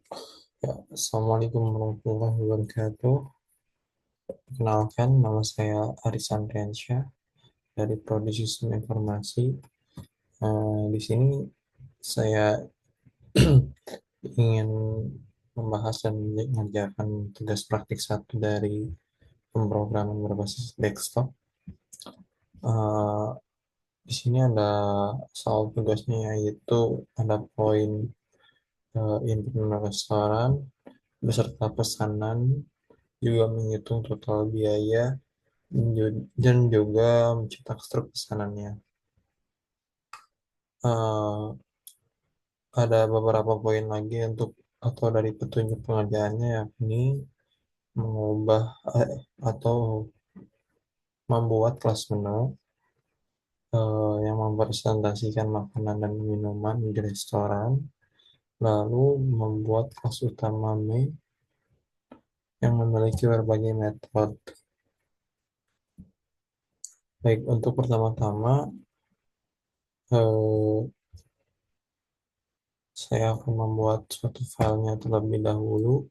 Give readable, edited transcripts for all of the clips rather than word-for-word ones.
Ya, Assalamualaikum warahmatullahi wabarakatuh. Perkenalkan, nama saya Aris Andriansyah dari Prodi Sistem Informasi. Di sini saya ingin membahas dan mengerjakan tugas praktik satu dari pemrograman berbasis desktop. Eh, di sini ada soal tugasnya, yaitu ada poin input restoran beserta pesanan, juga menghitung total biaya dan juga mencetak struk pesanannya. Eh, ada beberapa poin lagi untuk atau dari petunjuk pengerjaannya, yakni mengubah atau membuat kelas menu yang mempresentasikan makanan dan minuman di restoran, lalu membuat kelas utama menu yang memiliki berbagai metode. Baik, untuk pertama-tama eh, saya akan membuat suatu filenya terlebih dahulu.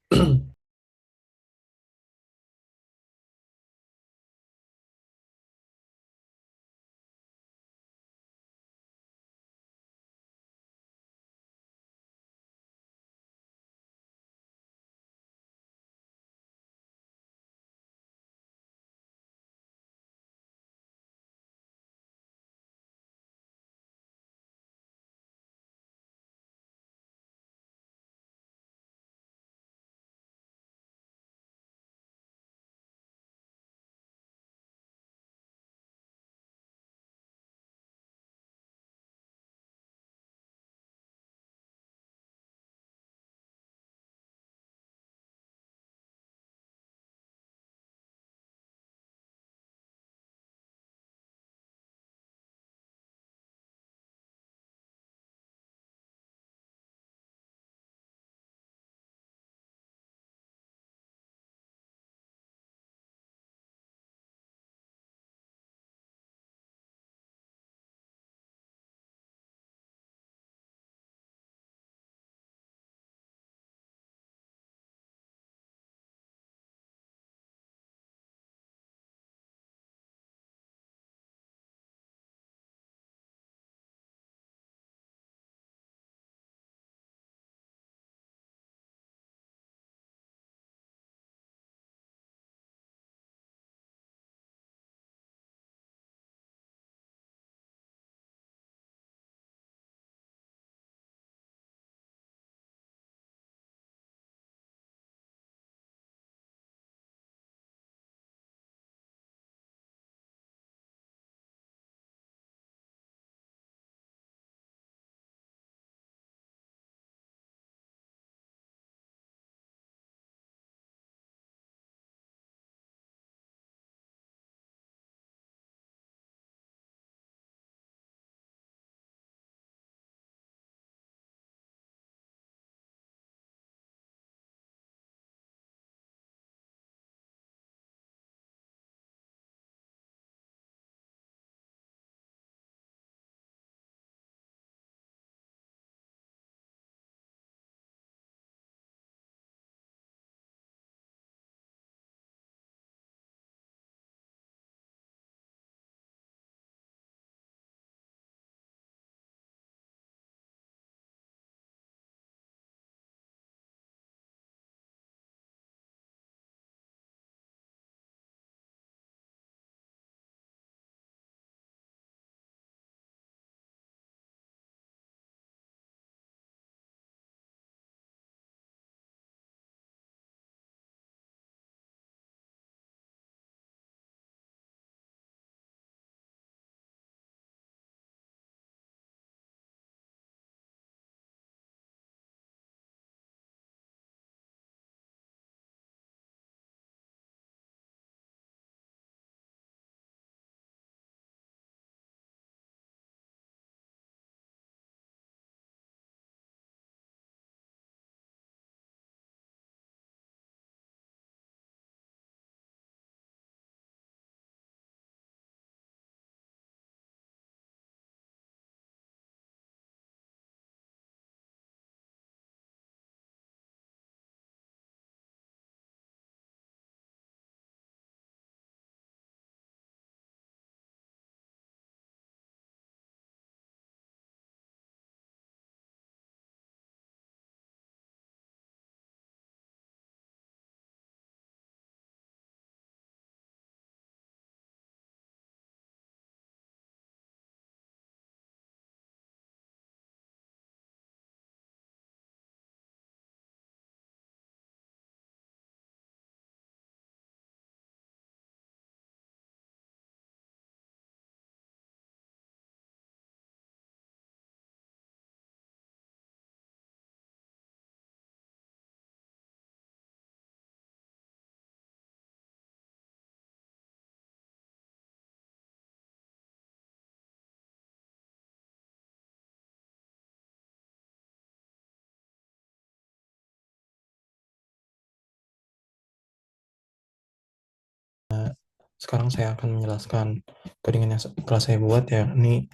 Sekarang saya akan menjelaskan codingan yang telah saya buat, ya. Ini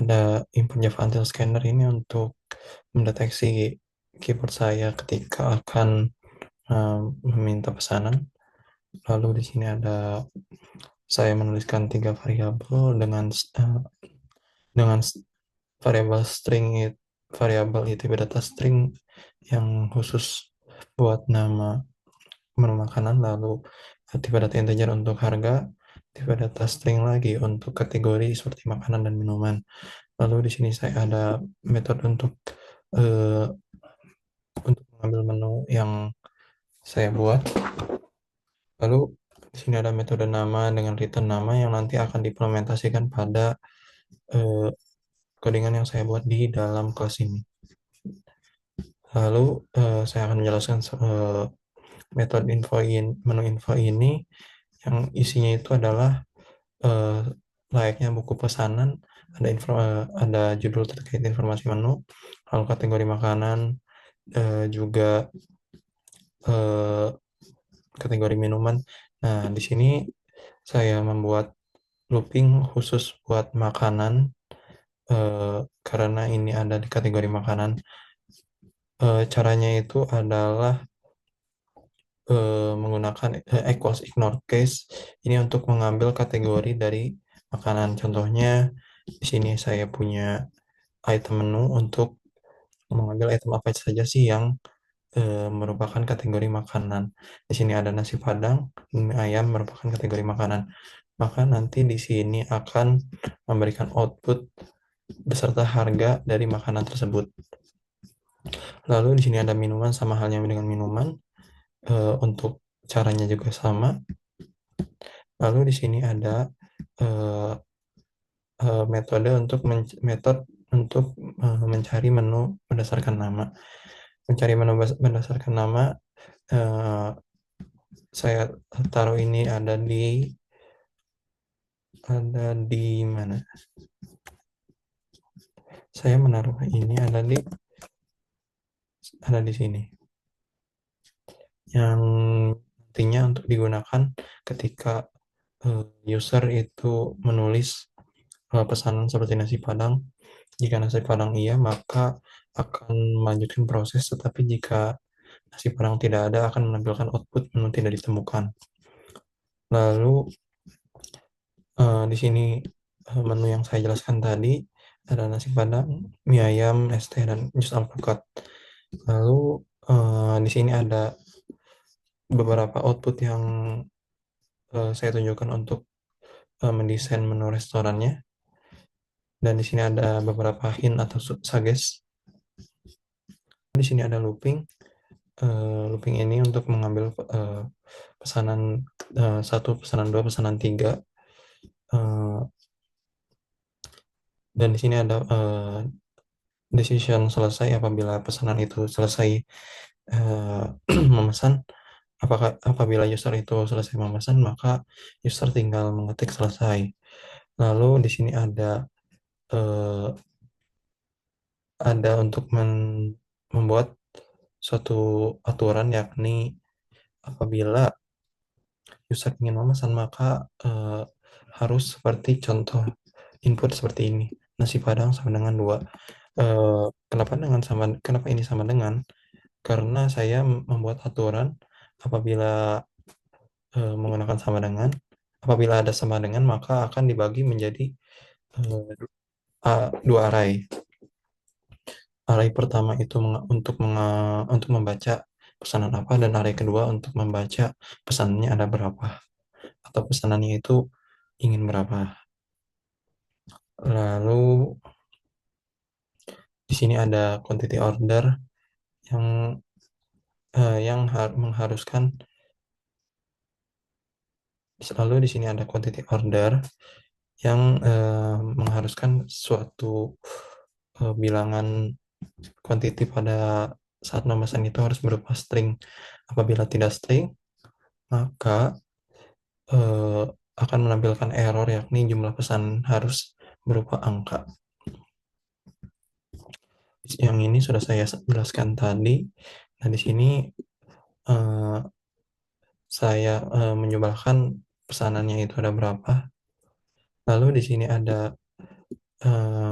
ada input Java Until Scanner ini untuk mendeteksi keyboard saya ketika akan meminta pesanan. Lalu di sini ada saya menuliskan tiga variabel dengan variabel string variabel itu data string yang khusus buat nama menu makanan, lalu tipe data integer untuk harga, tipe data string lagi untuk kategori seperti makanan dan minuman. Lalu di sini saya ada metode eh, untuk mengambil menu yang saya buat. Lalu di sini ada metode nama dengan return nama yang nanti akan diimplementasikan pada eh, codingan yang saya buat di dalam kelas ini. Lalu saya akan menjelaskan metode menu info ini yang isinya itu adalah eh, layaknya buku pesanan, ada judul terkait informasi menu, lalu kategori makanan, juga eh, kategori minuman. Nah, di sini saya membuat looping khusus buat makanan, karena ini ada di kategori makanan. Caranya itu adalah menggunakan equals ignore case ini untuk mengambil kategori dari makanan. Contohnya di sini saya punya item menu untuk mengambil item apa saja sih yang merupakan kategori makanan. Di sini ada nasi padang, mie ayam merupakan kategori makanan. Maka nanti di sini akan memberikan output beserta harga dari makanan tersebut. Lalu di sini ada minuman, sama halnya dengan minuman. Untuk caranya juga sama. Lalu di sini ada eh, metode untuk mencari menu berdasarkan nama. Mencari menu berdasarkan nama, eh, saya taruh ini ada di mana? Saya menaruh ini ada di sini. Yang nantinya untuk digunakan ketika user itu menulis pesanan seperti nasi padang. Jika nasi padang iya, maka akan melanjutkan proses, tetapi jika nasi padang tidak ada, akan menampilkan output menu tidak ditemukan. Lalu di sini menu yang saya jelaskan tadi ada nasi padang, mie ayam, es teh, dan jus alpukat. Lalu di sini ada beberapa output yang saya tunjukkan untuk mendesain menu restorannya. Dan di sini ada beberapa hint atau suggest. Di sini ada looping. Looping ini untuk mengambil pesanan 1, pesanan 2, pesanan 3. Dan di sini ada decision selesai apabila pesanan itu selesai memesan. Apabila user itu selesai memesan, maka user tinggal mengetik selesai. Lalu di sini eh, ada untuk membuat suatu aturan, yakni apabila user ingin memesan, maka harus seperti contoh input seperti ini, nasi padang sama dengan 2. Kenapa ini sama dengan? Karena saya membuat aturan apabila menggunakan sama dengan, apabila ada sama dengan, maka akan dibagi menjadi dua array. Array pertama itu untuk membaca pesanan apa, dan array kedua untuk membaca pesanannya ada berapa, atau pesanannya itu ingin berapa. Lalu di sini ada quantity order yang mengharuskan. Lalu di sini ada quantity order yang mengharuskan suatu bilangan quantity pada saat memesan itu harus berupa string. Apabila tidak string, maka eh, akan menampilkan error, yakni jumlah pesan harus berupa angka. Yang ini sudah saya jelaskan tadi. Nah, di sini saya mencobakan pesanannya itu ada berapa. Lalu di sini ada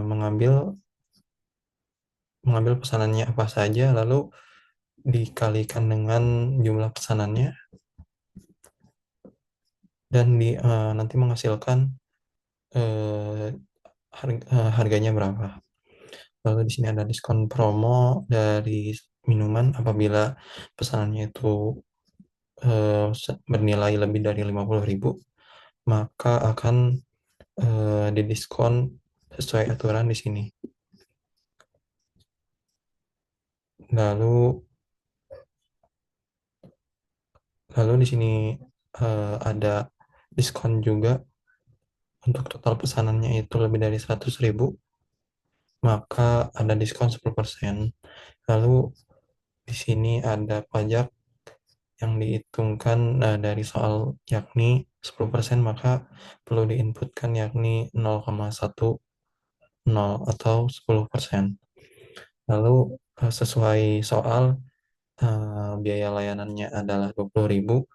mengambil mengambil pesanannya apa saja, lalu dikalikan dengan jumlah pesanannya dan nanti menghasilkan eh, harganya berapa. Lalu di sini ada diskon promo dari minuman apabila pesanannya itu bernilai lebih dari 50.000, maka akan didiskon sesuai aturan di sini. Lalu lalu di sini ada diskon juga untuk total pesanannya itu lebih dari 100.000, maka ada diskon 10%. Lalu di sini ada pajak yang dihitungkan dari soal yakni 10%, maka perlu diinputkan yakni 0,10 atau 10%. Lalu sesuai soal biaya layanannya adalah 20.000,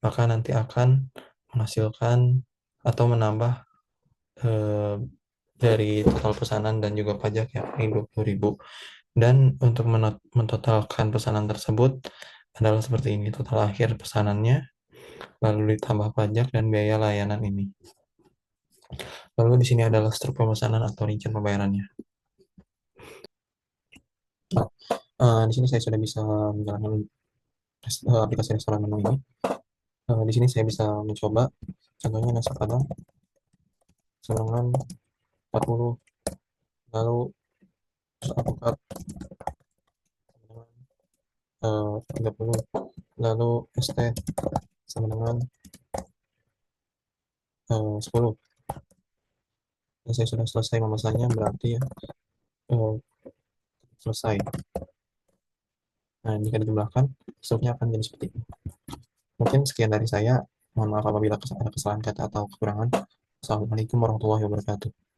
maka nanti akan menghasilkan atau menambah eh, dari total pesanan dan juga pajak yakni 20.000. Dan untuk mentotalkan pesanan tersebut adalah seperti ini: total akhir pesanannya, lalu ditambah pajak dan biaya layanan ini. Lalu di sini adalah struktur pemesanan atau rincian pembayarannya. Nah, di sini saya sudah bisa menjalankan aplikasi restoran menu ini. Di sini saya bisa mencoba, contohnya nasi padang dengan 40, lalu alpukat dengan 30, lalu es teh sama dengan 10. Dan saya sudah selesai memesannya, berarti ya eh, selesai. Nah, jika dijumlahkan, hasilnya akan jadi seperti ini. Mungkin sekian dari saya. Mohon maaf apabila ada kesalahan kata atau kekurangan. Assalamualaikum warahmatullahi wabarakatuh.